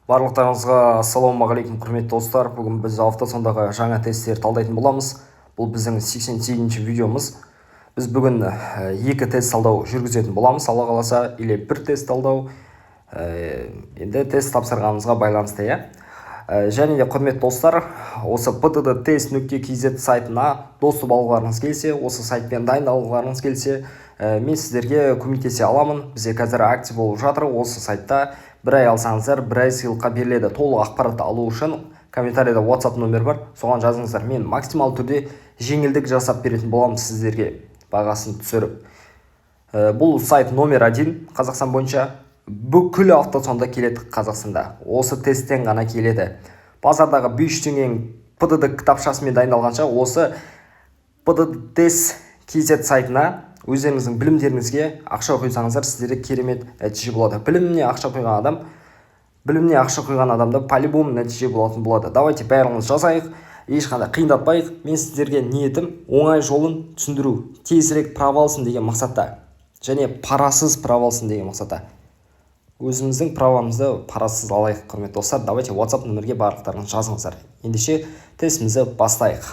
Барлықтарыңызға ассалаумағалейкум құрметті достар. Бүгін біз автосондағы жаңа тесттерді талдайтын боламыз. Бұл біздің 88-ші видеомыз. Біз бүгін екі тест талдау жүргізетін боламыз. Алла қаласа, или бір тест талдау. Енді тест тапсырғанымызға байланысты, және де құрметті достар, осы pttest.kz сайтына доступ алғыларыңыз келсе, осы сайтпен дайындалғыларыңыз келсе, мен сіздерге көмектесе аламын. Бізде қазір акция болып жатыр. Осы сайтта бір ай алсаңыздар, бір ай сыйлыққа беріледі. Толық ақпаратты алу үшін комментарийда WhatsApp номер бар. Соған жазыңыздар. Мен максимал түрде жеңілдік жасап беретін боламын сіздерге, бағасын түсіріп. Бұл сайт номер 1 Қазақстан бойынша. Бүкіл автосонда келеді Қазақстанда. Осы тесттен ғана келеді. Базардағы 5 теңгенің PDD кітапшасымен дайындалғанша, осы pttest.kz сайтына өздеріңіздің білімдеріңізге ақша құйсаңыздар, сіздерге керемет нәтиже болады. Біліміне ақша құйған адамда по-любому нәтиже болатын болады. Давайте бәріміз жасайық, ешқандай қиындатпайық. Мен сіздерге ниетім оңай жолын түсіндіру, тезірек права алсын деген мақсатта, және парасыз права алсын деген мақсатта. Өзіміздің правамызды парасыз алайық, құрметті достар. Давайте WhatsApp номерге барлықтарыңыз жазыңыздар. Ендеше тестімізді бастайық.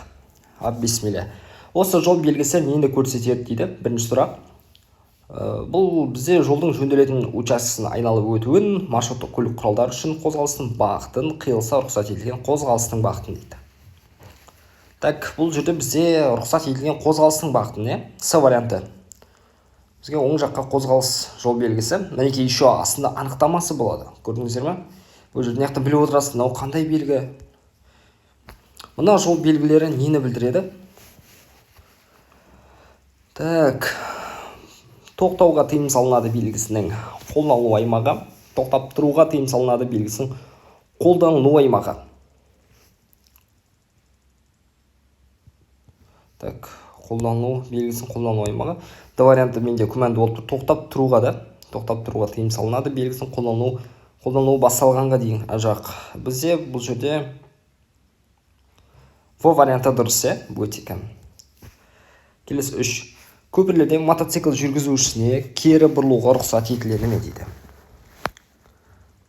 Бисмилля. Осы жол белгісі нені көрсетеді дейді? Бірінші сұрақ. Бұл бізде жолдың жөнделетін учаскесін айналып өтуін, маршруттық көлік құралдары үшін қозғалыстың бағытын, қиылыста рұқсат етілген қозғалыстың бағытын дейді. Так, бұл жерде бізде рұқсат етілген қозғалыстың бағытын, С варианты. Бізге оң жаққа қозғалыс жол белгісі. Мінекей еще астында анықтамасы болады. Көрдіңіздер ме? Бұл жерде неқті біліп отырасыз, мынау қандай белгі? Мына жол белгілері нені білдіреді? Так, тоқтауға тыйым салынады белгісінің қолдану аймағы, тоқтап тұруға тыйым салынады белгісінің қолдану аймағы. Так, қолдану белгісінің қолдану аймағы. Д варианты менде күмәнді болып тұр. Тоқтап тұруға тыйым салынады белгісінің қолдану басталғанға дейін жақ. Бізде бұл жерде В варианты дұрыс, өте. Келесі 3. Көпірлерде мотоцикл жүргізушісіне кері бұрылуға рұқсат етіледі ме дейді.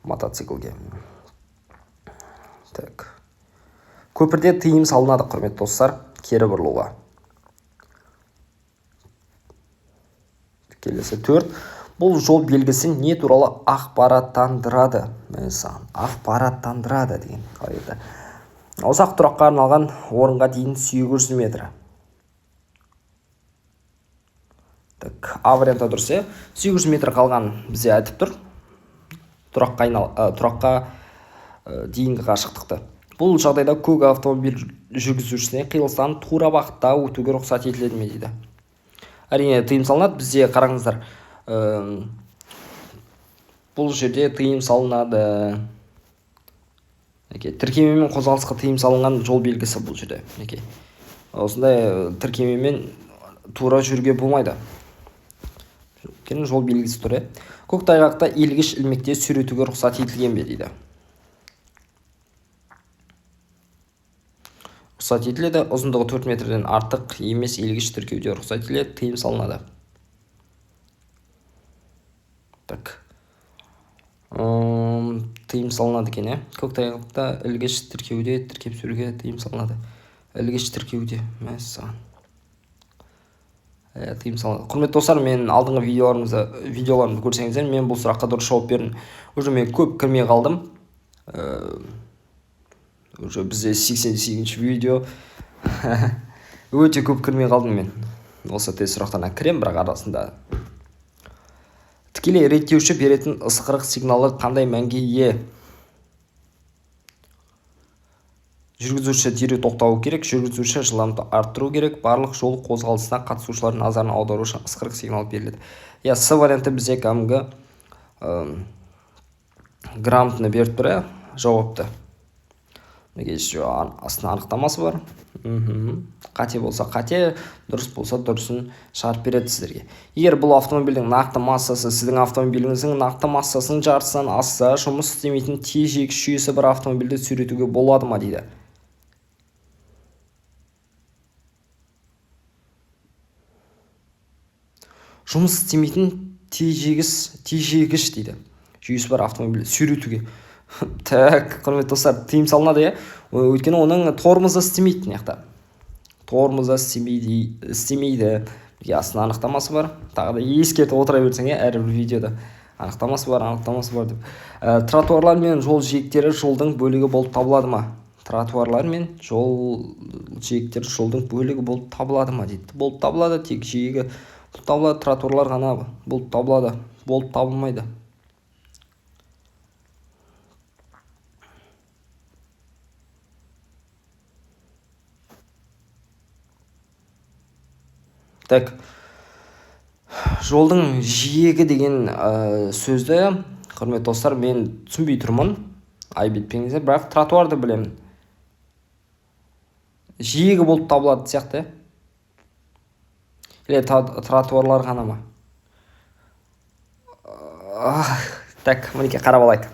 Мотоциклге. Так. Көпірде тыйым салынады, құрметті достар, кері бұрылуға. Келесі 4. Бұл жол белгісі не туралы ақпараттандырады? Ақпараттандырады деген қағида. Ұзақ тұраққа арналған орынға дейін 800 метр. Так, А варианты дұрыс, 800 метр қалған бізде айтып тұр. Тұраққа дейінгі қашықтықты. Бұл жағдайда көк автомобиль жүргізушісіне қиылыстан тура бағытта өтуге рұқсат етіледі ме дейді. Әрине тыйым салынады. Бізде қараңыздар. Бұл жерде тыйым салынады. Тіркемемен қозғалысқа тыйым салынған жол белгісі бұл жерде. Осындай тіркемемен тура жүруге болмайды. Жол белгісі тұр. Көктайғақта иілгіш ілмекте сүйретуге рұқсат етілген бе дейді. Рұқсат етіледі. Ұзындығы 4 метрден артық емес иілгіш тіркеуде рұқсат етіледі. Тыйым салынады. Так. Тыйым салынады екен, Көктайғақта ілгіш тіркеуде тіркеп сүруге тыйым салынады. Ілгіш тіркеуде. Тыйым салынады. Құрметті достар, мен алдыңғы видеоларымды көрсеңіздер, мен бұл сұраққа дұрыс жауап бердім. Уже мен көп кірмей қалдым. Уже бізде 88-ші видео. Өте көп кірмей қалдым мен. Осы тест сұрақтарына кірем, бірақ арасында. Тікелей реттеуші беретін ысқырық сигналы қандай мәнге ие? Жүргізуші дереу тоқтауы керек, жүргізуші жылдамдықты арттыру керек, барлық жол қозғалысына қатысушылардың назарын аудару үшін ысқырық сигнал беріледі. С варианты бізде кәдімгі грамотно беріп тұр, жауапты. Астына анықтамасы бар. Қате болса қате, дұрыс болса дұрысын шығарып береді сіздерге. Егер бұл автомобильдің нақты массасы сіздің автомобиліңіздің нақты массасының жартысынан асса, жұмыс істемейтін тежегіш жүйесі бір автомобильді сүйретуге болады ма дейді. Жұмыс істемейтін тежегіш дейді. Жүйесі бар автомобильді сүйретуге. Так, құрметті достар, тыйым салынады иә. Өйткені оның тормозы істемейді мына жақта. Тормозы істемейді. Астына анықтамасы бар. Тағы да ескертіп отыра берсең иә, әрбір видеода анықтамасы бар деп. Тротуарлар мен жол жиектері жолдың бөлігі болып табылады ма? Тротуарлар мен жол жиектері жолдың бөлігі болып табылады ма дейді. Болып табылады, тек жиегі болып табылады, тротуарлар ғана болып табылады, болып табылмайды. Так, жолдың жиегі деген сөзді, құрметті достар, мен түсінбей тұрмын. Айып етпеңіздер, бірақ тротуарды білемін. Жиегі болып табылады сияқты. Или тротуарлар ғана ма? Так, мінекей қарап алайық.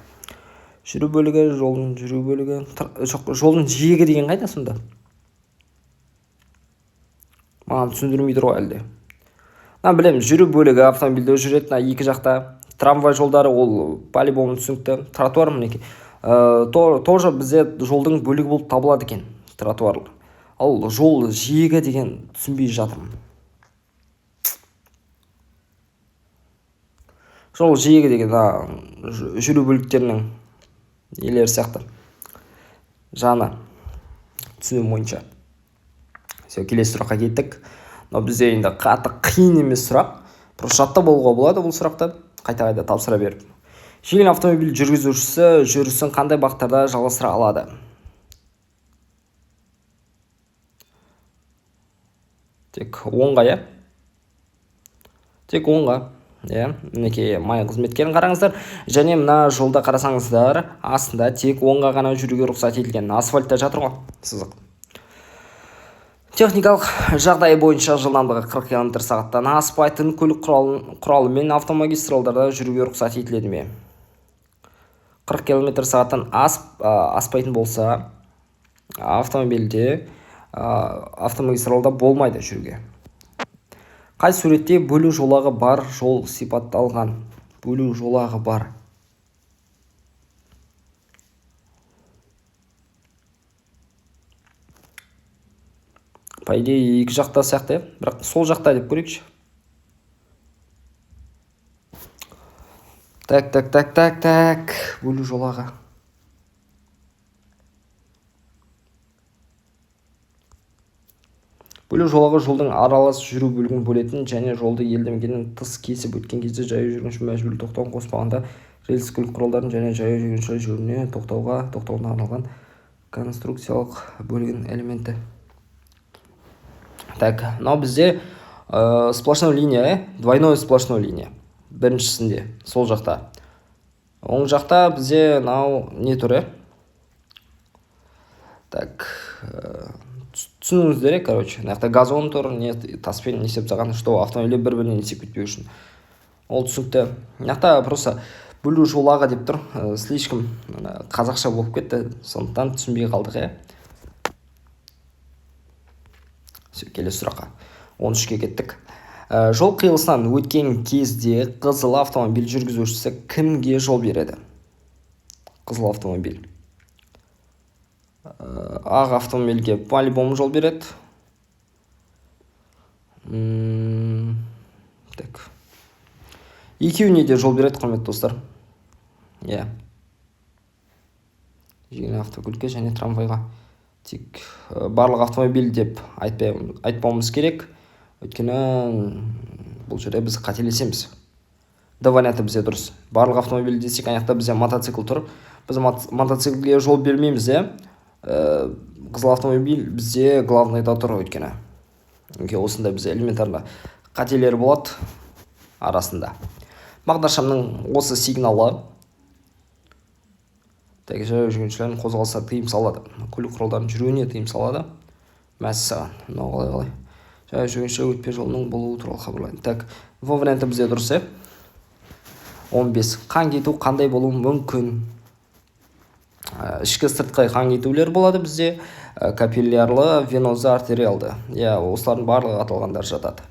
Жүру бөлігі, жолдың жүру бөлігі. Жолдың жиегі деген қайда сонда? Маған түсіндірмей тұр ғой әлде. Білем, жүру бөлігі автомобильде жүретін екі жақта. Трамвай жолдары ол по-любому түсінікті. Тротуар мінекей. Тоже бізде жолдың бөлігі болып табылады екен, тротуарлар. Ал жол жиегі деген түсінбей жатырмын. Жол жиегі деген жүру бөліктерінің елері сияқты. Жаны түсінуім бойынша. Келесі сұраққа кеттік. Бізде енді қатты қиын емес сұрақ. Просто жаттап болуға болады бұл сұрақты. Қайта-қайта тапсыра беріп. Жеңіл автомобиль жүргізушісі жүрісін қандай бағыттарда жалғастыра алады? Тек оңға, иә? Тек оңға. Мінекей май қызметкерін қараңыздар. Және мына жолда қарасаңыздар, астында тек оңға ғана жүруге рұқсат етілген. Асфальтта жатыр ғой, сызық. Техникалық жағдайы бойынша жылдамдығы 40 км/сағаттан аспайтын көлік құралы мен автомагистралдарда жүруге рұқсат етіледі ме? 40 км/сағаттан аспайтын болса, автомобильде автомагистралда болмайды жүруге. Қай суретте бөлу жолағы бар жол сипатталған? Бөлу жолағы бар. По идее, екі жақта сияқты, бірақ сол жақта деп көрейікші. Так. Бөлу жолағы. Бөлу жолағы жолдың аралас жүру бөлігін бөлетін және жолды елді мекеннен тыс кесіп өткен кезде жаяу жүргінші мәжбүрлі тоқтауын қоспағанда рельс көлік құралдарын және жаяу жүргінші жүріне тоқтауына арналған конструкциялық бөлігін элементі. Так, мынау бізде сплошной линия, двойной сплошной линия. Біріншісінде, сол жақта. Оң жақта бізде не түрі? Так, түсініңіздер, короче. Мына газон тұр, таспен несеп саған, что автомобиль бір-бірінен несеп кетпеу үшін. Ол түсінікті. Мына просто бөлу жолағы деп тұр. Слишком қазақша болып кетті, сондықтан түсінбей қалдық, иә. Келесі сұраққа. 13-ке кеттік. Жол қиылысынан өткен кезде қызыл автомобиль жүргізушісі кімге жол береді? Қызыл автомобиль. Ақ автомобильге по-любому жол береді. Так. Екеуіне де жол береді, құрметті достар. Иә. Жеңіл автокөлікке және трамвайға. Тек барлық автомобиль деп айтпауымыз керек. Өйткені бұл жерде біз қателесеміз. Варианты бізде дұрыс. Барлық автомобиль десек, аяқта бізде мотоцикл тұр. Біз мотоциклге жол бермейміз, қызыл автомобиль бізде главныйда тұр өйткені. Осында бізде элементарно қателер болады арасында. Бағдаршамның осы сигналы жаяу жүргіншілердің қозғалысына тыйым салады. Көлік құралдарының жүруіне тыйым салады. Мәссаған. Қалай. Жаяу жүргінші өтпе жолының болуы туралы хабарлайды. Так, бұл варианты бізде дұрыс, 15. Қан кету қандай болуы мүмкін? Ішкі сыртқы қан кетулер болады бізде. Капиллярлы, венозы, артериалды. Осылардың барлығы аталғандар жатады.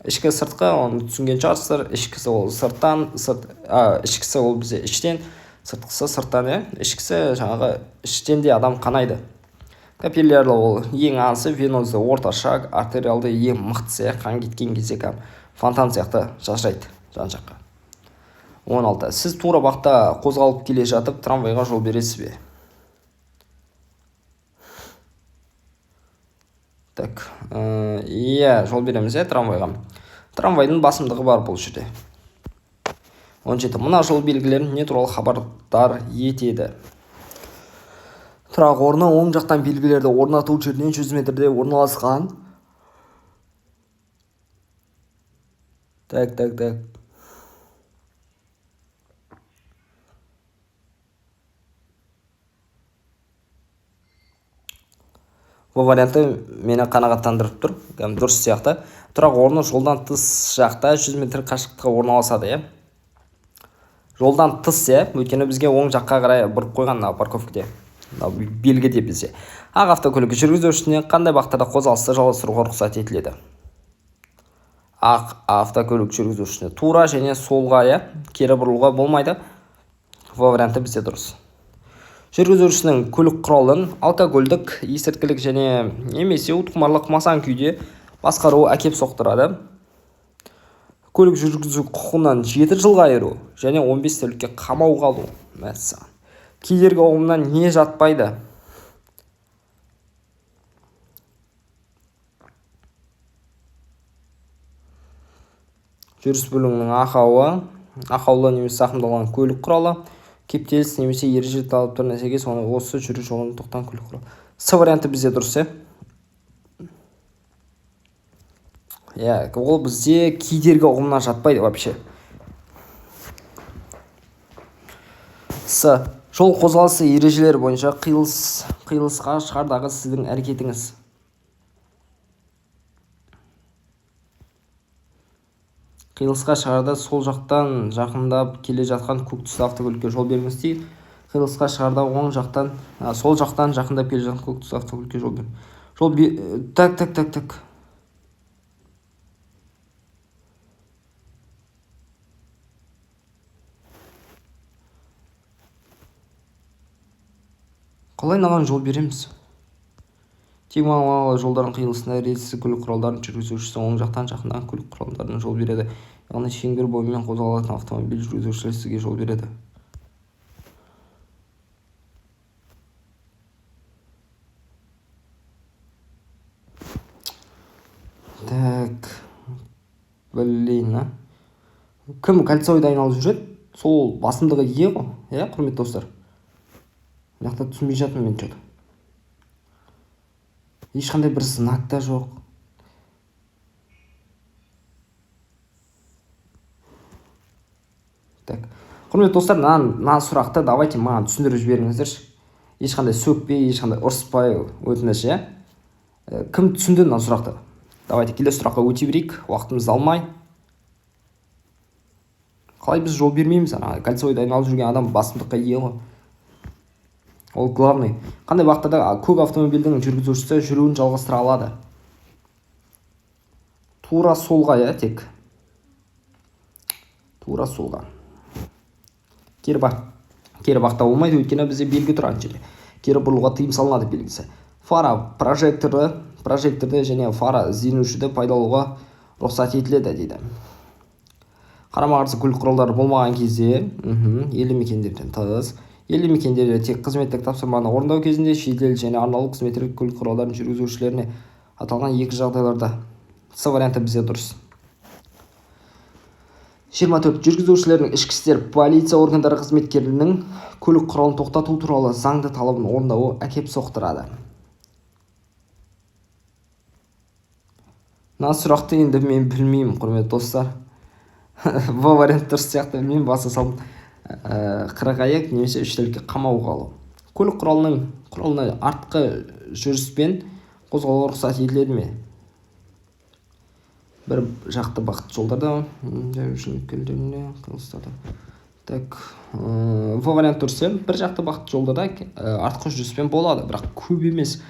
Ішкі сыртқы, оны түсінген шығарсыздар. Ішкісі ол сырттан, ішкісі ол бізде іштен, Сыртқысы сырттан, ішкісі жаңағы іштен де адам қанайды. Капиллярлы ол ең азы, венозды орташа, артериалды ең мықтысы, қан кеткен кезде фонтан сияқты шашырайды жан жаққа. 16. Сіз тура бақта қозғалып келе жатып, трамвайға жол бересіз бе? Так, жол береміз, трамвайға. Трамвайдың басымдығы бар бұл жерде. 17. Мына жол белгілерін не туралы хабардар етеді? Тұрақ орны оң жақтан белгілерді орнату жерінен 100 метрде орналасқан. Так. Бұл варианты мені қанағаттандырып тұр. Дұрыс сияқты. Тұрақ орны жолдан тыс жақта 100 метр қашықтыққа орналасады, Жолдан тыс, өйткені бізге оң жаққа қарай бұрып қойған парковкаде. Белгіде бізде. Ақ автокөлік жүргізушісіне қандай бағыттарда қозғалысты жалғастыруға рұқсат етіледі? Ақ автокөлік жүргізушісіне тура және солға, кері бұрылуға болмайды. Бұл варианты бізде дұрыс. Жүргізушісінің көлік құралын алкогольдік, есірткілік және немесе уытқұмарлық масаң күйде басқаруы әкеп соқтырады. Көлік жүргізу құқығынан 7 жылға айыру және 15 тәулікке қамауға алу. Кедергі ұғымынан не жатпайды? Жүріс бөлігінің ақаулы немесе зақымдалған көлік құралы, кептеліс немесе ереже талаптарына сәйкес осы жүру жолын тоқтаған көлік құралы. С варианты бізде дұрыс, ол бізде кедергі ұғымына жатпайды вообще. С. Жол қозғалысы ережелері бойынша қиылысқа шығардағы сіздің әрекетіңіз. Қиылысқа шығарда сол жақтан жақындап келе жатқан көк түсті автокөлікке жол беріңіз дейді. Қиылысқа шығарда оң жақтан, сол жақтан жақындап келе жатқан көк түсті автокөлікке жол беріңіз. Так. Қалай наған жол береміз? Тегмалы жолдардың қиылысында рельсі көлік құралдарын жүргізушісі оң жақтан жақындаған көлік құралдарына жол береді. Яғни шеңбер бойымен қозғалатын автомобиль жүргізушілері сізге жол береді. Так. Кім кольцойды айналып жүреді? Сол басымдығы ие ғой, құрметті достар. Мынақта түсінбей жатырмын мен что-то. Ешқандай бір знак та жоқ. Так. Құрметті достар, мына сұрақты давайте маған түсіндіріп жіберіңіздерші. Ешқандай сөкпей, ешқандай ұрыспай өтініш, Кім түсінді мына сұрақты? Давайте келесі сұраққа өте берейік, уақытымызды алмай. Қалай біз жол бермейміз? Кольцойды айналып жүрген адам басымдыққа ие ғой. Ол главный. Қандай бағыттарда көк автомобильдің жүргізушісі жүруін жалғастыра алады? Тура солға, тек. Тура солға. Кері бағытта болмайды, өйткені бізде белгі тұрған жерде. Кері бұрылуға тыйым салынады белгісі. Фара прожекторды және фара ізденушіді пайдалануға рұқсат етіледі дейді. Қарама-қарсы көлік құралдары болмаған кезде, елді мекендерден тығыз. Елді мекендерде тек қызметтік тапсырманы орындау кезінде шетел және арнаулы қызметтік көлік құралдарын жүргізушілеріне аталған екі жағдайларда. С варианты бізде дұрыс. 24. Жүргізушілердің ішкі істер полиция органдары қызметкерлерінің көлік құралын тоқтату туралы заңды талабын орындауы әкеп соқтырады. Мына сұрақты енді мен білмеймін, құрметті достар. Бұл вариант дұрыс сияқты, мен баса салдым. 40 ай немесе 3 тәулікке қамауға алу. Көлік құралына артқы жүріспен қозғалуға рұқсат етіледі ме? Бір жақты бағыт жолдарда, Так, бұл вариант дұрыс, бір жақты бағыт жолдарда артқы жүріспен болады, бірақ көп емес.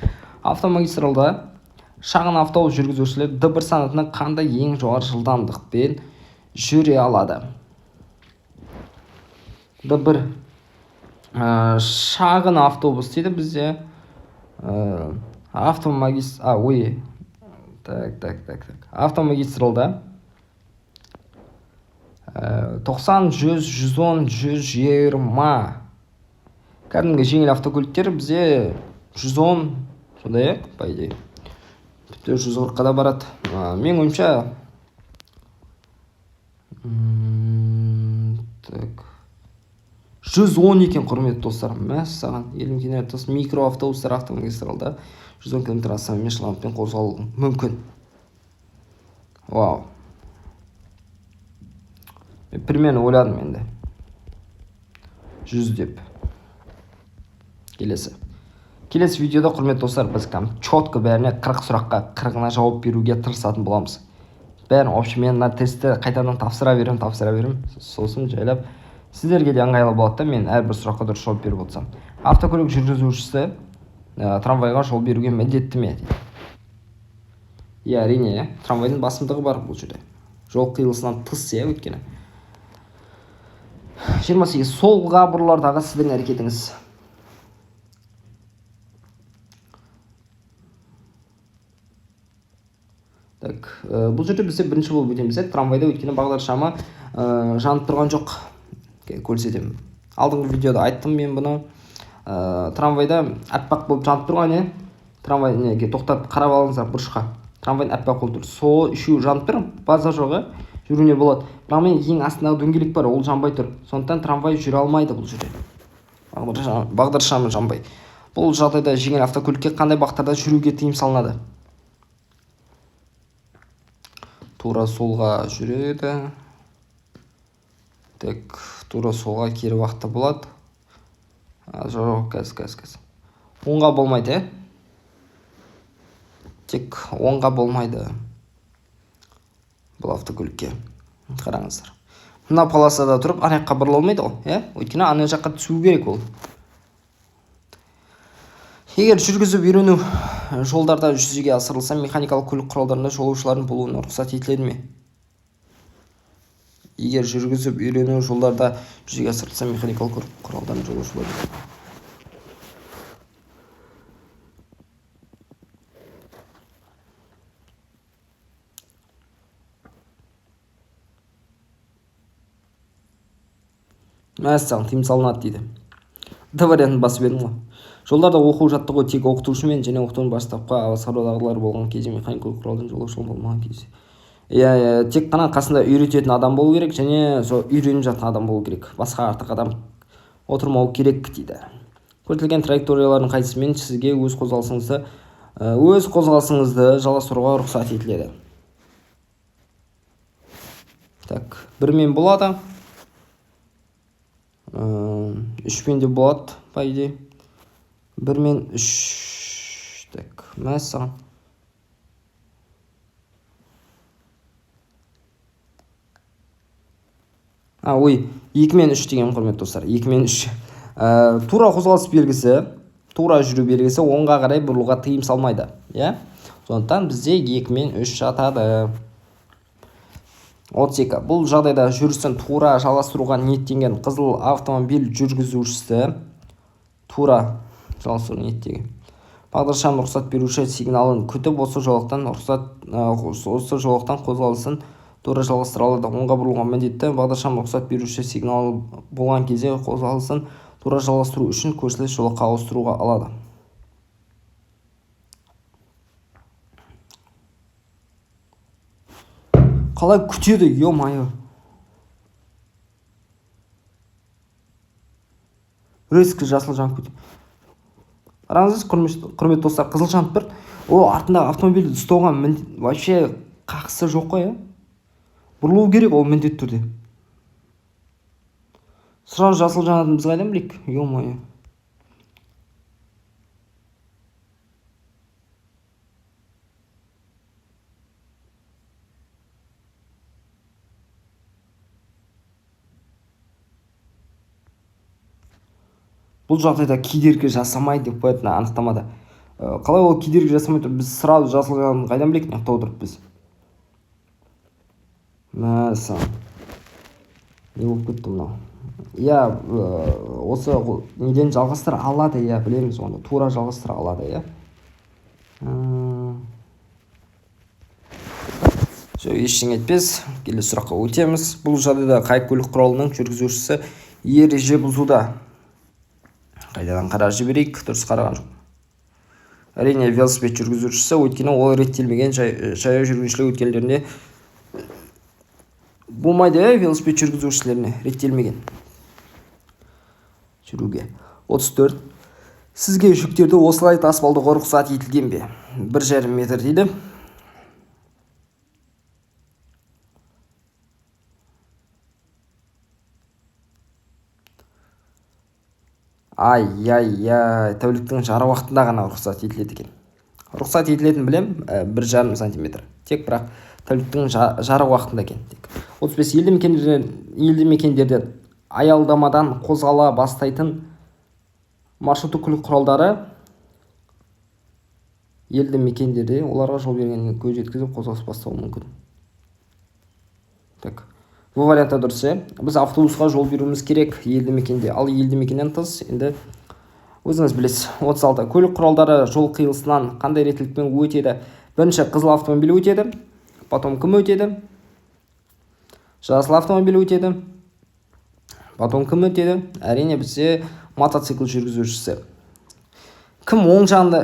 Автомагистралда шағын автобус жүргізушілер D1 санатына қандай ең жоғары жылдамдықпен жүре алады? D1 шағын автобус дейді бізде. Автомагистралда 90, 100, 110, 120. Кәдімгі жеңіл автокөліктер бізде 110, сондай по идее. Тіпті 140-қа да барады. Мен ойымша 110 екен, құрметті достар. Мәссаған, елім кенет микроавтобустар автомагистралда 110 км астам жылдамдықпен қозғалуы мүмкін. Вау. Мен примерно ойладым енді. 100 деп. Келесі видеода, құрметті достар, біз четко бәріне 40 сұраққа 40-ына жауап беруге тырысатын боламыз. Бәрін общем, мен мына тестті қайтадан тапсыра берем. Сосын жайлап сіздерге де ыңғайлы болады да, мен әрбір сұраққа дұрыс жауап беріп отырсам. Автокөлік жүргізушісі трамвайға жол беруге міндетті ме? Әрине, трамвайдың басымдығы бар бұл жерде. Жол қиылысынан тыс, өйткені. 28. Солға бұрылардағы сіздің әрекетіңіз. Бұл жерде бізде бірінші болып өтеміз. Трамвайда өткені бағдаршамы жанып тұрған жоқ. Көрсетемін. Алдыңғы видеода айттым мен бұны. Трамвайда аппақ болып жанып тұрған, трамвайға тоқтатып қарап алыңыздар бұрышқа. Трамвайдың аппақ болып тұр. Сол үшеуі жанып тұр, база жоғы жүруіне болады. Бірақ мен ең астындағы дөңгелек бар, ол жанбай тұр. Сондықтан трамвай жүре алмайды бұл жерде. Бағдаршамы жанбай. Бұл жағдайда жеңіл автокөлікке қандай бағыттарда жүруге тыйым салынады? Тура солға жүреді. Тура солға кері уақытта болады. Жоқ, кәз. Оңға болмайды, Тек оңға болмайды бұл автокөлікке. Қараңыздар. Мына полосада тұрып, ана жаққа бұрыла алмайды ғой, Өйткені ана жаққа түсу керек ол. Егер жүргізіп үйрену жолдарда жүзеге асырылса, механикалық көлік құралдарында жолаушылардың болуына рұқсат етіледі ме? Егер жүргізіп үйрену жолдарда жүзеге асырылса, механикалық көлік құралдарында жолаушылардың. Мәссаған, тыйым салынады дейді. Д вариантын басып едім ғой. Жолдарда оқу жаттығу тек оқытушымен және оқытудың бастапқы басқарудағылар болған кезде, механикалық құралдан жолаушылар болмаған кезде. Тек қана қасында үйрететін адам болу керек және үйреніп жатқан адам болу керек. Басқа артық адам отырмау керек дейді. Көрсетілген траекториялардың қайсысымен сізге өз қозғалысыңызды жалғастыруға рұқсат етіледі? Бірмен болады. 3-мен де болады, по идее. 1-мен 3. Мәссаған. Ой, 2-мен 3 деген, құрметті достар. 2-мен 3. Тура қозғалыс белгісі, тура жүру белгісі оңға қарай бұрылуға тыйым салмайды. Сондықтан бізде 2-мен 3 жатады. 32. Бұл жағдайда жүрістің тура жалғастыруға ниеттенген қызыл автомобиль жүргізушісі тура жалғастыруға ниеттеген бағдаршам рұқсат беруші сигналын күтіп, осы жолақтан қозғалысын тура жалғастыра алады. Оңға бұрылуға міндетті. Бағдаршам рұқсат беруші сигнал болған кезде қозғалысын тура жалғастыру үшін көрсетілген жолаққа ауыстыруға алады. Қалай күтеді, ё-майо. Резкі жасыл жанып кетеді. Қараңыз, құрметті достар, қызыл жанып тұр. Артындағы автомобильді ұстауға вообще қақысы жоқ қой, бұрылу керек ол міндетті түрде. Сразу жасыл жанатын біз қайдан білейік, ё-майо. Бұл жағдайда кедергі жасамайды деп қояды анықтамада. Қалай ол кедергі жасамайды? Біз сразу жасылғанын қайдан білейік, неқта отырып біз. Мәссаған. Не болып кетті мынау? иә, осы неден жалғастыра алады, иә, білеміз оны, тура жалғастыра алады, иә. Ештеңе етпес, келесі сұраққа өтеміз. Бұл жағдайда қай көлік құралының жүргізушісі ереже бұзуда? Қайтадан қарап жіберейік, дұрыс қараған жоқ. Әрине велосипед жүргізушісі, өйткені ол реттелмеген жаяу жүргіншілік өткелдерінде болмайды, велосипед жүргізушілеріне реттелмеген жүруге. 34. Сізге жүктерді осылай тасымалдауға рұқсат етілген бе? 1,5 метр дейді. Тәуліктің жары уақытында ғана рұқсат етіледі екен. Рұқсат етілетін білем, 1,5 сантиметр. Тек бірақ тәуліктің жары уақытында екен. 35. Елді мекендерде аялдамадан қозғала бастайтын маршрутты көлік құралдары елді мекендерде оларға жол бергеннен көз жеткізіп қозғалыс бастауы мүмкін. Так. Бұл вариантта дұрыс. Біз автобусқа жол беруіміз керек елді мекенде. Ал елді мекеннен тыс, енді өзіңіз білесіз. 36. Көлік құралдары жол қиылысынан қандай реттілікпен өтеді? Бірінші қызыл автомобиль өтеді, потом кім өтеді? Жасыл автомобиль өтеді, потом кім өтеді? Әрине бізде мотоцикл жүргізушісі. Кім оң жағында,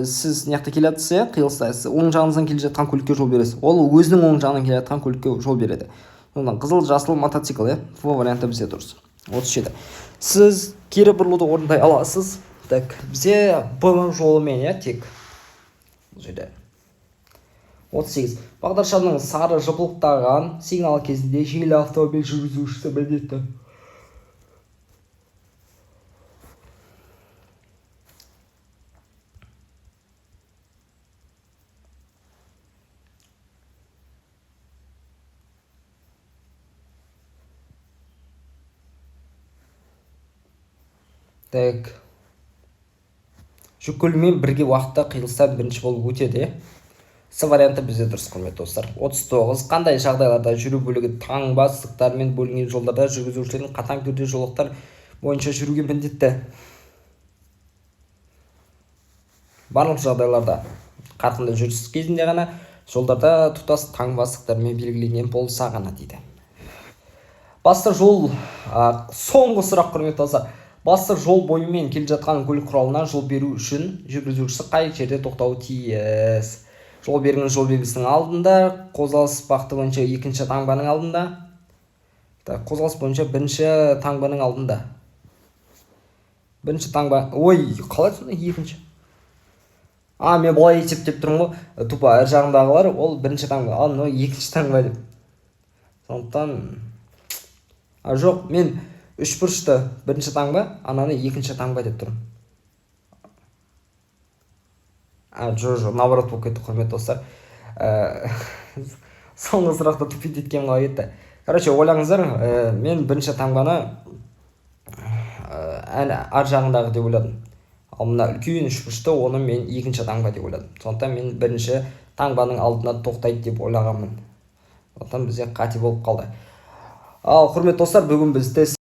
сіз неқті келе жатсыз, қиылыста, оң жағыңыздан келе жатқан көлікке жол бересіз. Ол өзінің оң жағынан келе жатқан көлікке жол береді. Ондан қызыл, жасыл мотоцикл, бұл вариантта бізде дұрыс. 37. Сіз кері бұрылуды орындай аласыз. Так, бізде Б жолымен, тек. 38. Бағдаршамның сары жыпылықтаған сигнал кезінде жеңіл автомобиль жүргізушісі міндетті. Так. Жүк көлігімен бірге уақытта қиылыстан бірінші болып өтеді. С варианты бізде дұрыс, құрметті достар. 39. Қандай жағдайларда жүру бөлігі таңба сызықтармен бөлінген жолдарда жүргізушілердің қатаң түрде жолақтар бойынша жүруге міндетті? Барлық жағдайларда қарқынды жүріс кезінде ғана, жолдарда тұтас таңба сызықтармен белгіленген болса ғана дейді. Басты жол, соңғы сұрақ, құрметті достар. Басты жол бойымен келе жатқан көлік құралына жол беру үшін жүргізушісі қай жерде тоқтауы тиіс? Жол берген жол белгісінің алдында, қозғалыс бағыты бойынша екінші таңбаның алдында. Қозғалыс бойынша бірінші таңбаның алдында. Бірінші таңба, қалай сонда екінші? Мен бұлай есептеп тұрмын ғой, тупа әр жағындағылар, ол бірінші таңба, ал мынау екінші таңба деп. Сондықтан, жоқ, мен үшбұрышты бірінші таңба, ананы екінші таңба деп тұрмын. Жоқ, наоборот болып кетті, құрметті достар. Соңғы сұрақты тупит еткен қалай етті. Ойлаңыздар, мен бірінші таңбаны ар жағындағы деп ойладым. Ал мына үлкен үшбұрышты, оны мен екінші таңба деп ойладым. Сондықтан мен бірінші таңбаның алдына тоқтайды деп ойлағанмын. Сондықтан бізде қате болып қалды. Ал құрметті достар, бүгін біз тест